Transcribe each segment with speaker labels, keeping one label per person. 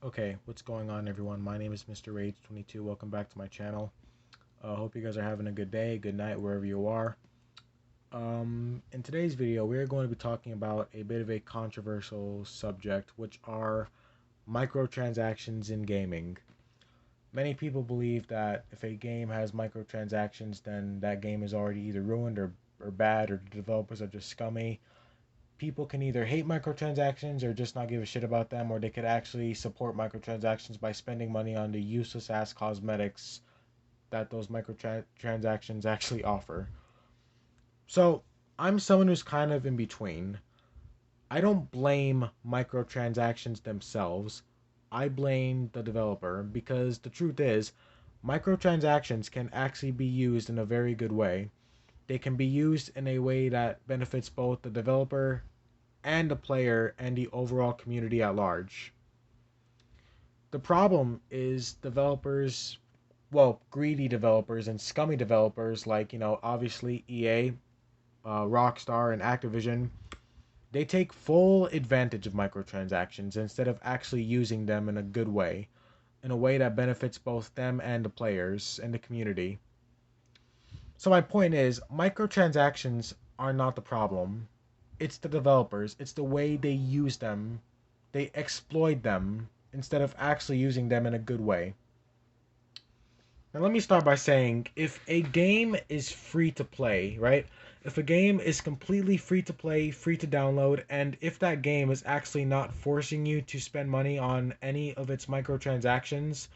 Speaker 1: Okay, what's going on, everyone? My name is Mr. Rage22. Welcome back to my channel. Hope you guys are having a good day, good night, wherever you are. In today's video, we're going to be talking about a bit of a controversial subject, which are microtransactions in gaming. Many people believe that if a game has microtransactions, then that game is already either ruined or bad, or the developers are just scummy. People can either hate microtransactions or just not give a shit about them, or they could actually support microtransactions by spending money on the useless ass cosmetics that those microtransactions actually offer. So, I'm someone who's kind of in between. I don't blame microtransactions themselves. I blame the developer because the truth is, microtransactions can actually be used in a very good way. They can be used in a way that benefits both the developer and the player and the overall community at large. The problem is developers, well, greedy developers and scummy developers like, obviously EA, Rockstar, and Activision, they take full advantage of microtransactions instead of actually using them in a way that benefits both them and the players and the community. So my point is, microtransactions are not the problem. It's the developers. It's the way they use them. They exploit them instead of actually using them in a good way. Now let me start by saying if a game is free to play, right? If a game is completely free to play, free to download, and if that game is actually not forcing you to spend money on any of its microtransactions,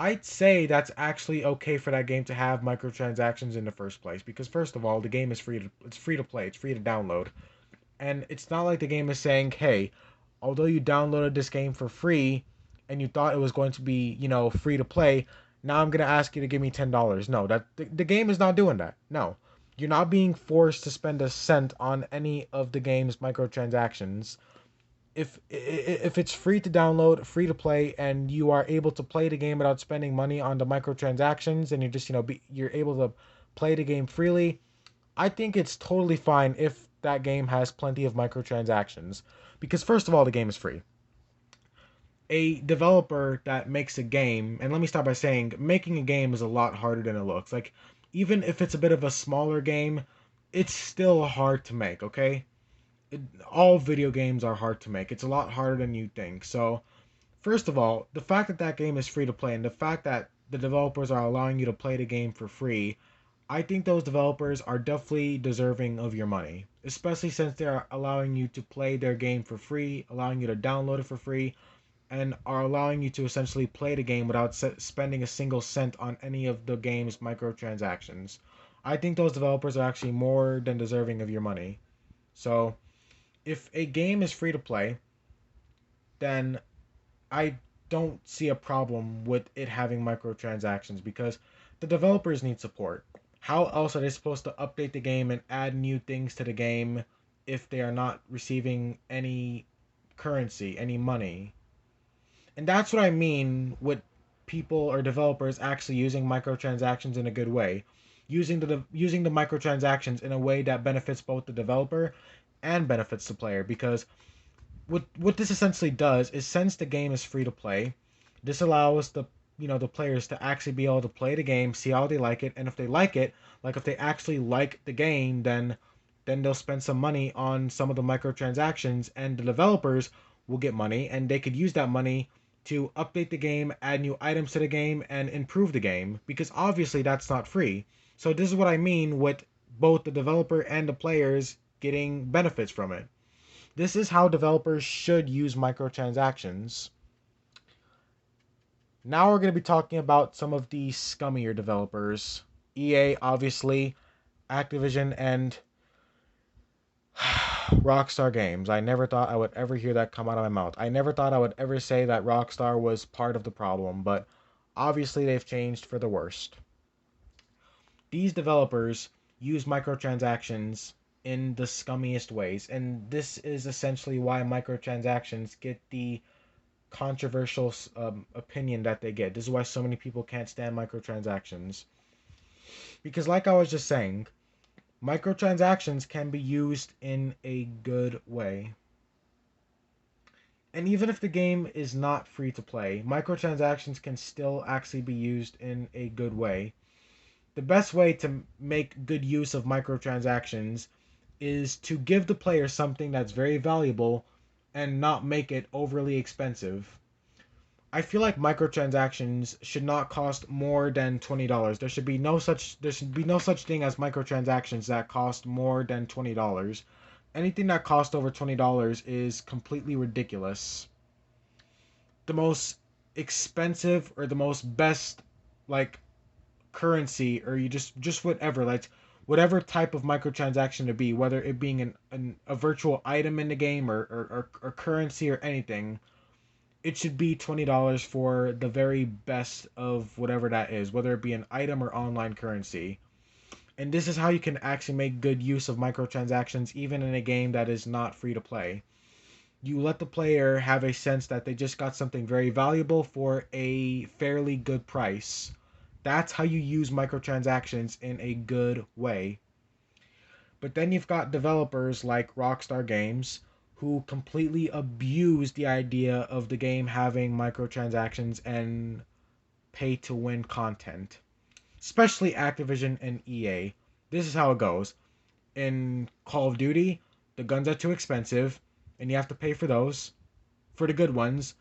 Speaker 1: I'd say that's actually okay for that game to have microtransactions in the first place, because first of all, the game is free to play, it's free to download. And it's not like the game is saying, "Hey, although you downloaded this game for free and you thought it was going to be, free to play, now I'm going to ask you to give me $10." No, that the game is not doing that. No. You're not being forced to spend a cent on any of the game's microtransactions. If it's free to download, free to play, and you are able to play the game without spending money on the microtransactions, and you're just you're able to play the game freely, I think it's totally fine if that game has plenty of microtransactions. Because first of all, the game is free. A developer that makes a game, and let me start by saying making a game is a lot harder than it looks. Like, even if it's a bit of a smaller game, it's still hard to make, okay? All video games are hard to make. It's a lot harder than you think. So, first of all, the fact that that game is free to play and the fact that the developers are allowing you to play the game for free, I think those developers are definitely deserving of your money, especially since they are allowing you to play their game for free, allowing you to download it for free, and are allowing you to essentially play the game without spending a single cent on any of the game's microtransactions. I think those developers are actually more than deserving of your money. So, if a game is free to play, then I don't see a problem with it having microtransactions because the developers need support. How else are they supposed to update the game and add new things to the game if they are not receiving any currency, any money? And that's what I mean with people or developers actually using microtransactions in a good way. Using the microtransactions in a way that benefits both the developer and benefits the player, because what this essentially does is, since the game is free to play, this allows the players to actually be able to play the game, see how they like it, and if they like it, like if they actually like the game, then they'll spend some money on some of the microtransactions, and the developers will get money, and they could use that money to update the game, add new items to the game, and improve the game, because obviously that's not free. So this is what I mean with both the developer and the players getting benefits from it. This is how developers should use microtransactions. Now we're going to be talking about some of the scummier developers. EA, obviously, Activision, and Rockstar Games. I never thought I would ever hear that come out of my mouth. I never thought I would ever say that Rockstar was part of the problem, but obviously they've changed for the worst. These developers use microtransactions in the scummiest ways, and this is essentially why microtransactions get the controversial opinion that they get. This is why so many people can't stand microtransactions. Because, like I was just saying, microtransactions can be used in a good way. And even if the game is not free to play, microtransactions can still actually be used in a good way. The best way to make good use of microtransactions is to give the player something that's very valuable and not make it overly expensive. I feel like microtransactions should not cost more than $20. There should be no such thing as microtransactions that cost more than $20. Anything that costs over $20 is completely ridiculous. The most expensive or the most best like currency, or you just whatever, like whatever type of microtransaction to be, whether it being a virtual item in the game, or currency or anything, it should be $20 for the very best of whatever that is, whether it be an item or online currency. And this is how you can actually make good use of microtransactions even in a game that is not free to play. You let the player have a sense that they just got something very valuable for a fairly good price. That's how you use microtransactions in a good way. But then you've got developers like Rockstar Games who completely abuse the idea of the game having microtransactions and pay to win content. Especially Activision and EA. This is how it goes. In Call of Duty, the guns are too expensive and you have to pay for those, for the good ones.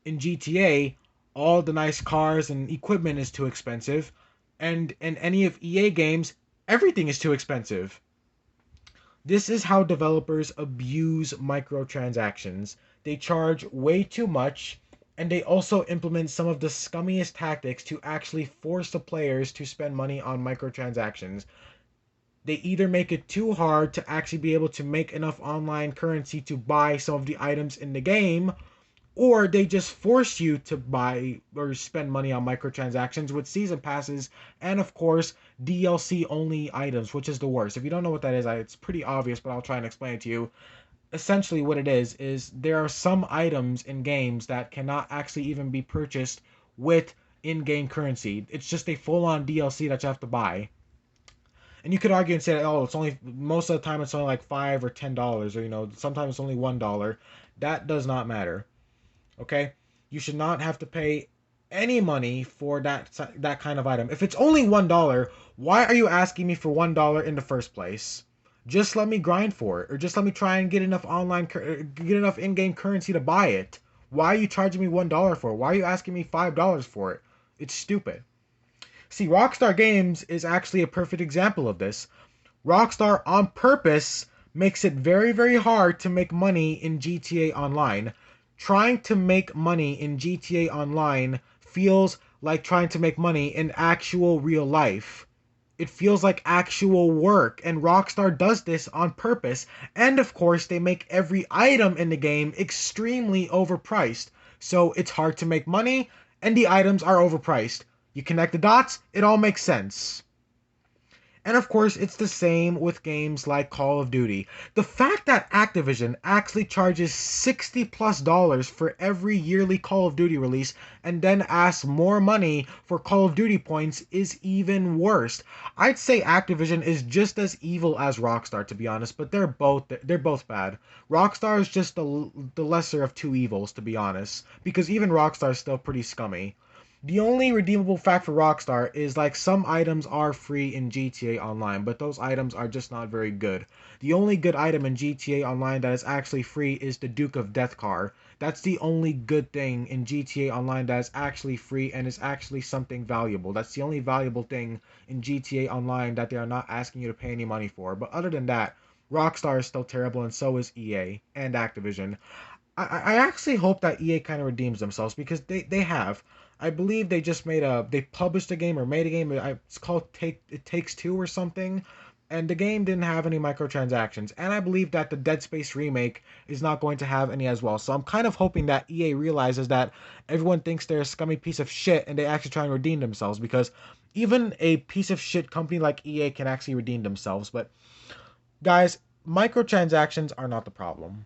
Speaker 1: In GTA, all the nice cars and equipment is too expensive, and in any of EA games, everything is too expensive. This is how developers abuse microtransactions. They charge way too much, and they also implement some of the scummiest tactics to actually force the players to spend money on microtransactions. They either make it too hard to actually be able to make enough online currency to buy some of the items in the game, or they just force you to buy or spend money on microtransactions with season passes and, of course, DLC only items, which is the worst. If you don't know what that is, it's pretty obvious, but I'll try and explain it to you. Essentially, what it is there are some items in games that cannot actually even be purchased with in-game currency. It's just a full-on DLC that you have to buy. And you could argue and say, oh, it's only, most of the time it's only like $5 or $10, or sometimes it's only $1. That does not matter. Okay, you should not have to pay any money for that kind of item. If it's only $1, why are you asking me for $1 in the first place? Just let me grind for it, or just let me try and get enough get enough in-game currency to buy it. Why are you charging me $1 for it? Why are you asking me $5 for it? It's stupid. See, Rockstar Games is actually a perfect example of this. Rockstar, on purpose, makes it very, very hard to make money in GTA Online. Trying to make money in GTA Online feels like trying to make money in actual real life. It feels like actual work, and Rockstar does this on purpose. And of course, they make every item in the game extremely overpriced. So it's hard to make money, and the items are overpriced. You connect the dots, it all makes sense. And of course, it's the same with games like Call of Duty. The fact that Activision actually charges $60+ for every yearly Call of Duty release and then asks more money for Call of Duty points is even worse. I'd say Activision is just as evil as Rockstar, to be honest, but they're both bad. Rockstar is just the lesser of two evils, to be honest, because even Rockstar is still pretty scummy. The only redeemable fact for Rockstar is like some items are free in GTA Online, but those items are just not very good. The only good item in GTA Online that is actually free is the Duke of Death car. That's the only good thing in GTA Online that is actually free and is actually something valuable. That's the only valuable thing in GTA Online that they are not asking you to pay any money for. But other than that, Rockstar is still terrible, and so is EA and Activision. I actually hope that EA kind of redeems themselves, because they have. I believe they published a game or made a game. It's called It Takes Two or something, and the game didn't have any microtransactions. And I believe that the Dead Space remake is not going to have any as well. So I'm kind of hoping that EA realizes that everyone thinks they're a scummy piece of shit, and they actually try and redeem themselves, because even a piece of shit company like EA can actually redeem themselves. But guys, microtransactions are not the problem.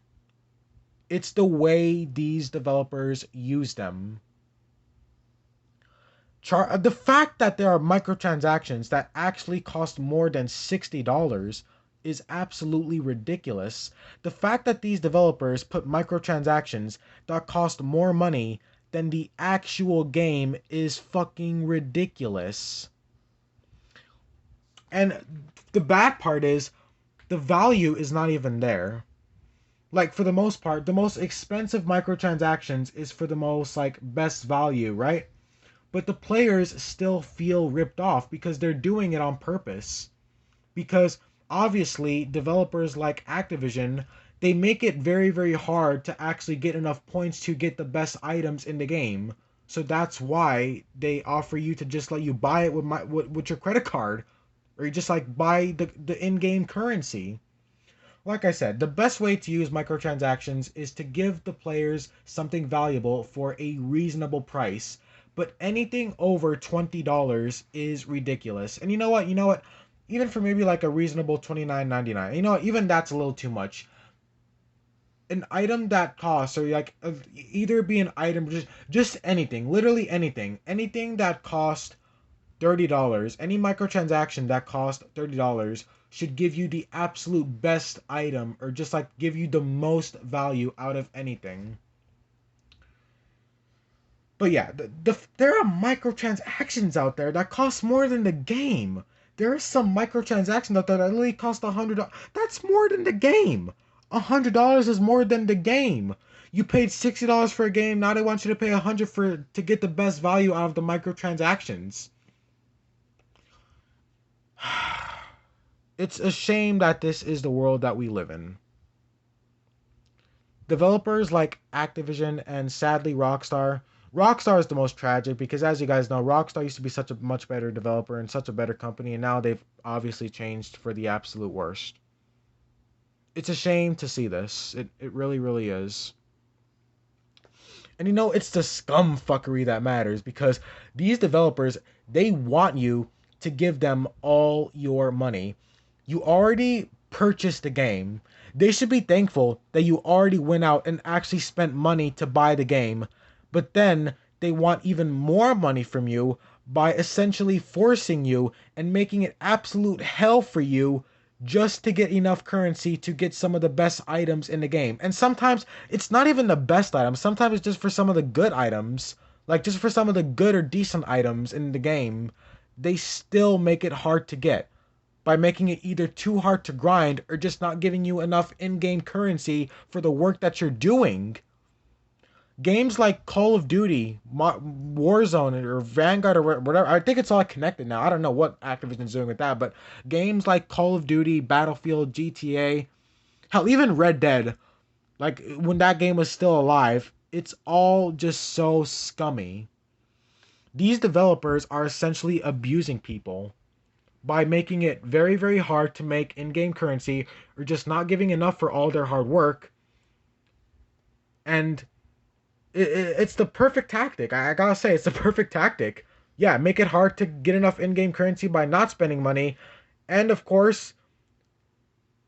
Speaker 1: It's the way these developers use them. The fact that there are microtransactions that actually cost more than $60 is absolutely ridiculous. The fact that these developers put microtransactions that cost more money than the actual game is fucking ridiculous. And the bad part is the value is not even there. Like, for the most part, the most expensive microtransactions is for the most, like, best value, right? But the players still feel ripped off because they're doing it on purpose. Because obviously developers like Activision, they make it very, very hard to actually get enough points to get the best items in the game. So that's why they offer you to just let you buy it with your credit card, or you just like buy the in-game currency. Like I said, the best way to use microtransactions is to give the players something valuable for a reasonable price. But anything over $20 is ridiculous. And you know what? You know what? Even for maybe like a reasonable $29.99, you know what? Even that's a little too much. An item that costs, or like either be an item, just anything, literally anything that costs $30, any microtransaction that costs $30 should give you the absolute best item, or just like give you the most value out of anything. But yeah, there are microtransactions out there that cost more than the game. There are some microtransactions out there that literally cost $100. That's more than the game. $100 is more than the game. You paid $60 for a game. Now they want you to pay $100 to get the best value out of the microtransactions. It's a shame that this is the world that we live in. Developers like Activision and sadly Rockstar. Rockstar is the most tragic because, as you guys know, Rockstar used to be such a much better developer and such a better company, and now they've obviously changed for the absolute worst. It's a shame to see this. It really, really is. And you know, it's the scum fuckery that matters, because these developers, they want you to give them all your money. You already purchased the game. They should be thankful that you already went out and actually spent money to buy the game. But then they want even more money from you by essentially forcing you and making it absolute hell for you just to get enough currency to get some of the best items in the game. And sometimes it's not even the best items. Sometimes it's just for some of the good items. Like just for some of the good or decent items in the game, they still make it hard to get by making it either too hard to grind or just not giving you enough in-game currency for the work that you're doing. Games like Call of Duty, Warzone, or Vanguard, or whatever, I think it's all connected now. I don't know what Activision's doing with that, but games like Call of Duty, Battlefield, GTA, hell, even Red Dead, like when that game was still alive, it's all just so scummy. These developers are essentially abusing people by making it very, very hard to make in-game currency, or just not giving enough for all their hard work. And it's the perfect tactic. I gotta say, it's the perfect tactic. Yeah, make it hard to get enough in-game currency by not spending money, and of course,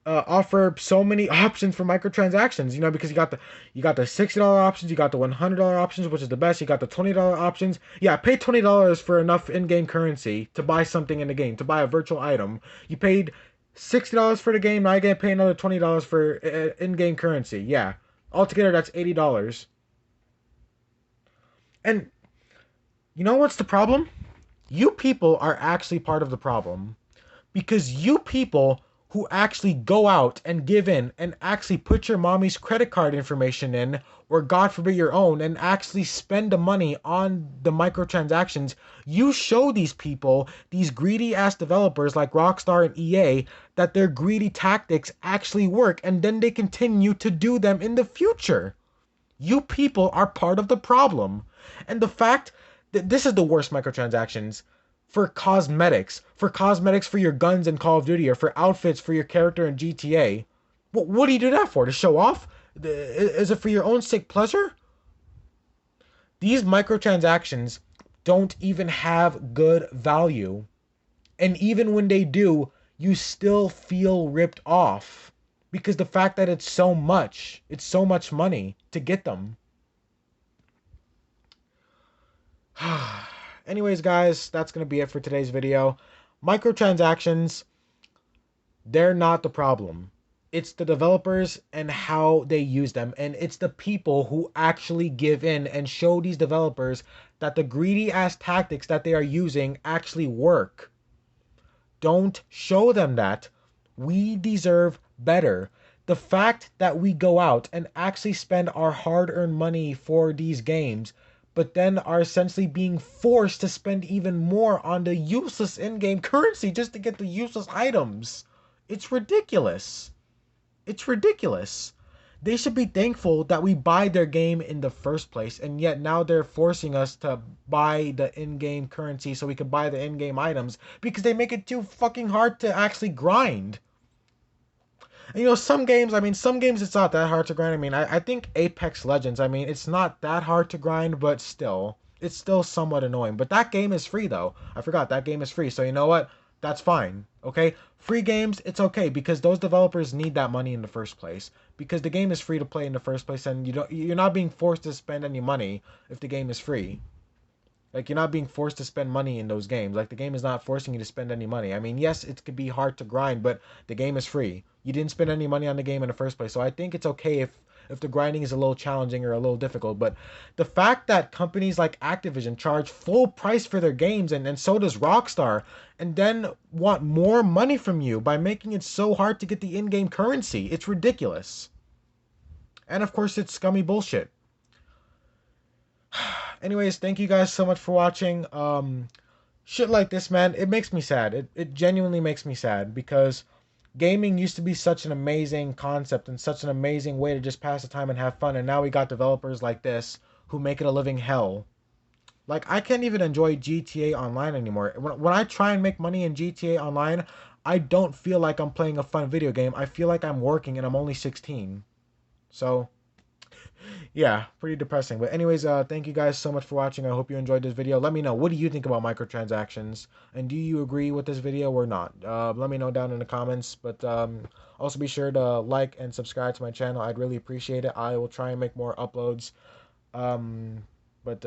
Speaker 1: offer so many options for microtransactions. You know, because you got the $60 options, you got the $100 options, which is the best. You got the $20 options. Yeah, pay $20 for enough in-game currency to buy something in the game, to buy a virtual item. You paid $60 for the game. Now you gotta pay another $20 for in-game currency. Yeah, altogether that's $80. And you know what's the problem? You people are actually part of the problem. Because you people who actually go out and give in and actually put your mommy's credit card information in, or God forbid your own, and actually spend the money on the microtransactions, you show these people, these greedy ass developers like Rockstar and EA, that their greedy tactics actually work, and then they continue to do them in the future. You people are part of the problem. And the fact that this is the worst microtransactions for cosmetics for your guns in Call of Duty, or for outfits for your character in GTA. What do you do that for? To show off? Is it for your own sick pleasure? These microtransactions don't even have good value. And even when they do, you still feel ripped off. Because the fact that it's so much money to get them. Anyways, guys, that's going to be it for today's video. Microtransactions, They're not the problem. It's the developers and how they use them. And it's the people who actually give in and show these developers that the greedy ass tactics that they are using actually work. Don't show them that. We deserve better. The fact that we go out and actually spend our hard earned money for these games, but then are essentially being forced to spend even more on the useless in game currency just to get the useless items. It's ridiculous. It's ridiculous. They should be thankful that we buy their game in the first place, and yet now they're forcing us to buy the in-game currency so we can buy the in-game items because they make it too fucking hard to actually grind. And some games, some games it's not that hard to grind. I think Apex Legends, it's not that hard to grind, but still, it's still somewhat annoying. But that game is free though. I forgot that game is free. So you know what? That's fine. Okay? Free games, it's okay because those developers need that money in the first place. Because the game is free to play in the first place and you're not being forced to spend any money if the game is free. Like you're not being forced to spend money in those games. Like the game is not forcing you to spend any money. Yes, it could be hard to grind, but the game is free. You didn't spend any money on the game in the first place. So I think it's okay if the grinding is a little challenging or a little difficult. But the fact that companies like Activision charge full price for their games and so does Rockstar, and then want more money from you by making it so hard to get the in-game currency, it's ridiculous. And of course, it's scummy bullshit. Anyways, thank you guys so much for watching. Shit like this, man, it makes me sad. It genuinely makes me sad because gaming used to be such an amazing concept and such an amazing way to just pass the time and have fun, and now we got developers like this who make it a living hell. Like I can't even enjoy GTA Online anymore. When I try and make money in GTA Online, I don't feel like I'm playing a fun video game. I feel like I'm working and I'm only 16. So yeah, pretty depressing. But anyways, thank you guys so much for watching. I hope you enjoyed this video. Let me know, what do you think about microtransactions? And do you agree with this video or not? Let me know down in the comments. But also be sure to like and subscribe to my channel. I'd really appreciate it. I will try and make more uploads. Um, but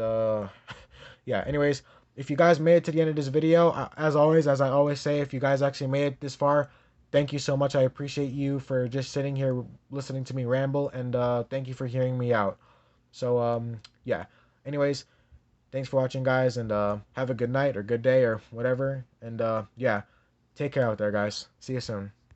Speaker 1: yeah, anyways, if you guys made it to the end of this video, as always, as I always say, if you guys actually made it this far, thank you so much. I appreciate you for just sitting here listening to me ramble, and thank you for hearing me out. So yeah. Anyways, thanks for watching, guys, and have a good night or good day or whatever. And yeah, take care out there, guys. See you soon.